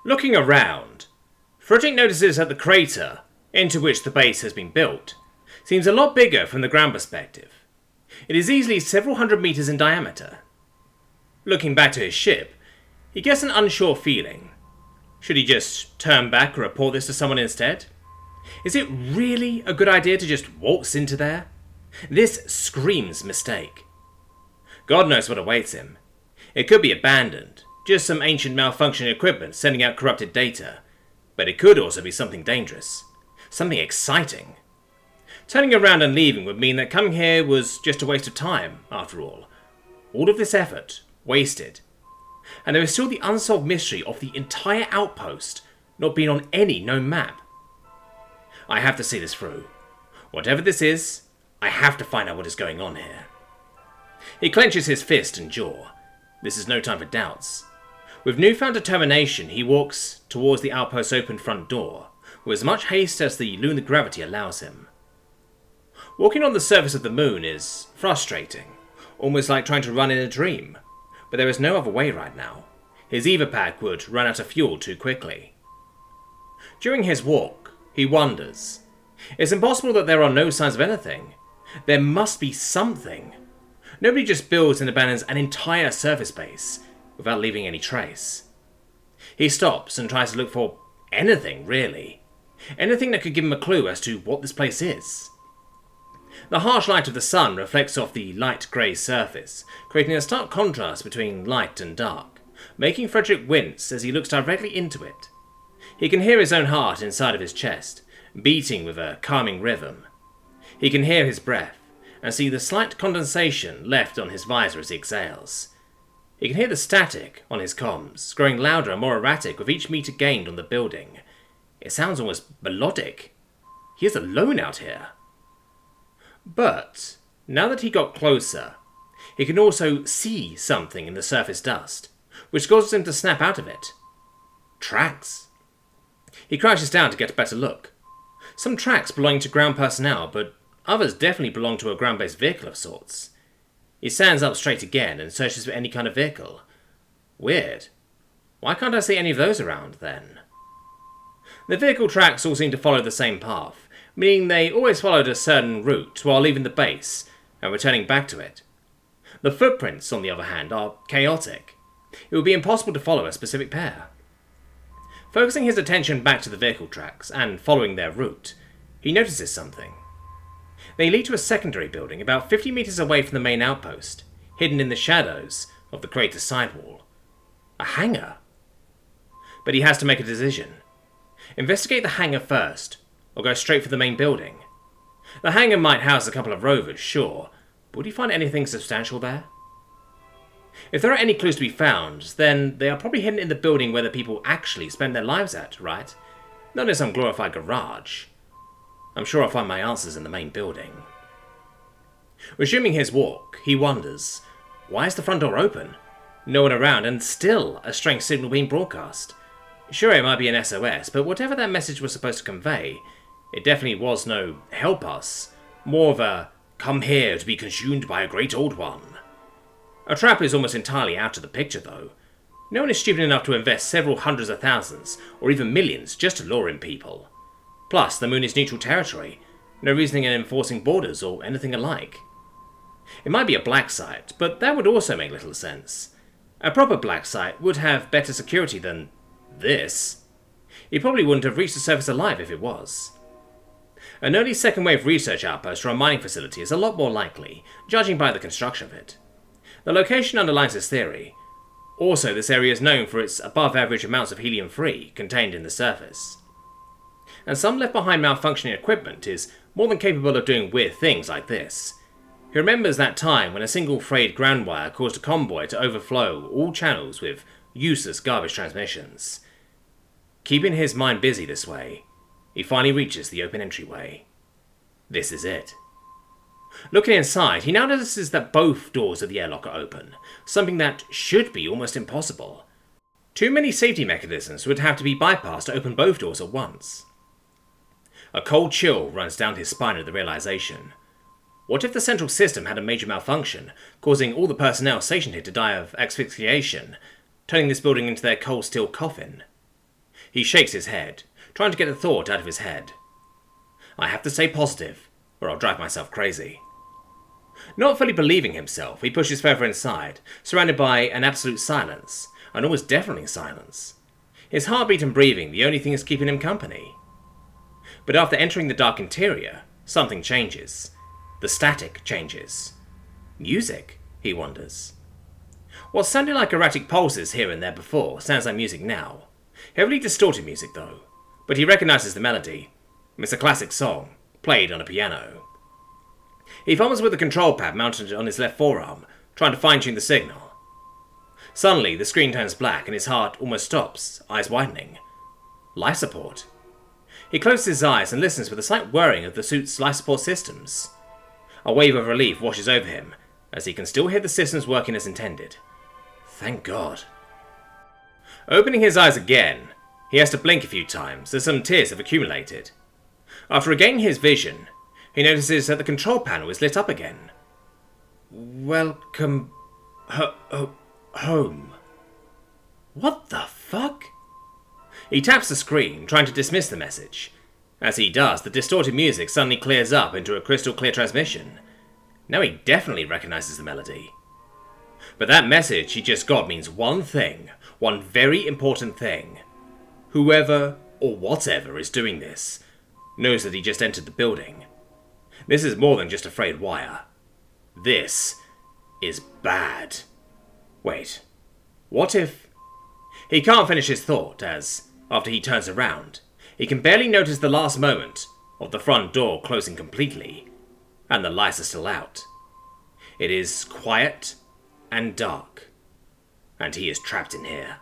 Looking around, Frederick notices that the crater, into which the base has been built, seems a lot bigger from the ground perspective. It is easily several hundred meters in diameter. Looking back to his ship, he gets an unsure feeling. Should he just turn back and report this to someone instead? Is it really a good idea to just waltz into there? This screams mistake. God knows what awaits him. It could be abandoned, just some ancient malfunctioning equipment sending out corrupted data. But it could also be something dangerous. Something exciting. Turning around and leaving would mean that coming here was just a waste of time, after all. All of this effort, wasted. And there is still the unsolved mystery of the entire outpost not being on any known map. I have to see this through. Whatever this is, I have to find out what is going on here. He clenches his fist and jaw. This is no time for doubts. With newfound determination, he walks towards the outpost's open front door, with as much haste as the lunar gravity allows him. Walking on the surface of the moon is frustrating, almost like trying to run in a dream, but there is no other way right now. His Eva pack would run out of fuel too quickly. During his walk, he wonders. It's impossible that there are no signs of anything. There must be something. Nobody just builds and abandons an entire surface base without leaving any trace. He stops and tries to look for anything, really. Anything that could give him a clue as to what this place is. The harsh light of the sun reflects off the light grey surface, creating a stark contrast between light and dark, making Frederick wince as he looks directly into it. He can hear his own heart inside of his chest, beating with a calming rhythm. He can hear his breath, and see the slight condensation left on his visor as he exhales. He can hear the static on his comms, growing louder and more erratic with each meter gained on the building. It sounds almost melodic. He is alone out here. But, now that he got closer, he can also see something in the surface dust, which causes him to snap out of it. Tracks. He crouches down to get a better look. Some tracks belonging to ground personnel, but others definitely belong to a ground-based vehicle of sorts. He stands up straight again and searches for any kind of vehicle. Weird. Why can't I see any of those around, then? The vehicle tracks all seem to follow the same path, meaning they always followed a certain route while leaving the base and returning back to it. The footprints, on the other hand, are chaotic. It would be impossible to follow a specific pair. Focusing his attention back to the vehicle tracks and following their route, he notices something. They lead to a secondary building about 50 meters away from the main outpost, hidden in the shadows of the crater's sidewall. A hangar. But he has to make a decision. Investigate the hangar first, or go straight for the main building. The hangar might house a couple of rovers, sure, but would he find anything substantial there? If there are any clues to be found, then they are probably hidden in the building where the people actually spend their lives at, right? Not in some glorified garage. I'm sure I'll find my answers in the main building. Resuming his walk, he wonders, why is the front door open? No one around, and still a strange signal being broadcast. Sure, it might be an SOS, but whatever that message was supposed to convey, it definitely was no help us, more of a come here to be consumed by a great old one. A trap is almost entirely out of the picture, though. No one is stupid enough to invest several hundreds of thousands, or even millions, just to lure in people. Plus, the moon is neutral territory, no reasoning in enforcing borders or anything alike. It might be a black site, but that would also make little sense. A proper black site would have better security than this. He probably wouldn't have reached the surface alive if it was. An early second-wave research outpost for a mining facility is a lot more likely, judging by the construction of it. The location underlines his theory. Also, this area is known for its above-average amounts of helium-3 contained in the surface. And some left-behind malfunctioning equipment is more than capable of doing weird things like this. He remembers that time when a single frayed ground wire caused a convoy to overflow all channels with useless garbage transmissions. Keeping his mind busy this way, he finally reaches the open entryway. This is it. Looking inside, he now notices that both doors of the airlock are open, something that should be almost impossible. Too many safety mechanisms would have to be bypassed to open both doors at once. A cold chill runs down his spine at the realization. What if the central system had a major malfunction, causing all the personnel stationed here to die of asphyxiation, turning this building into their cold steel coffin? He shakes his head, trying to get the thought out of his head. I have to stay positive, or I'll drive myself crazy. Not fully believing himself, he pushes further inside, surrounded by an absolute silence, an almost deafening silence. His heartbeat and breathing the only thing is keeping him company. But after entering the dark interior, something changes. The static changes. Music, he wonders. What sounded like erratic pulses here and there before sounds like music now. Heavily distorted music though, but he recognizes the melody. It's a classic song, played on a piano. He fumbles with the control pad mounted on his left forearm, trying to fine-tune the signal. Suddenly, the screen turns black and his heart almost stops, eyes widening. Life support. He closes his eyes and listens with a slight whirring of the suit's life support systems. A wave of relief washes over him, as he can still hear the systems working as intended. Thank God. Opening his eyes again, he has to blink a few times as some tears have accumulated. After regaining his vision, he notices that the control panel is lit up again. Welcome home. What the fuck? He taps the screen, trying to dismiss the message. As he does, the distorted music suddenly clears up into a crystal clear transmission. Now he definitely recognizes the melody. But that message he just got means one thing, one very important thing. Whoever or whatever is doing this knows that he just entered the building. This is more than just a frayed wire. This is bad. Wait, what if... He can't finish his thought as, after he turns around, he can barely notice the last moment of the front door closing completely, and the lights are still out. It is quiet and dark, and he is trapped in here.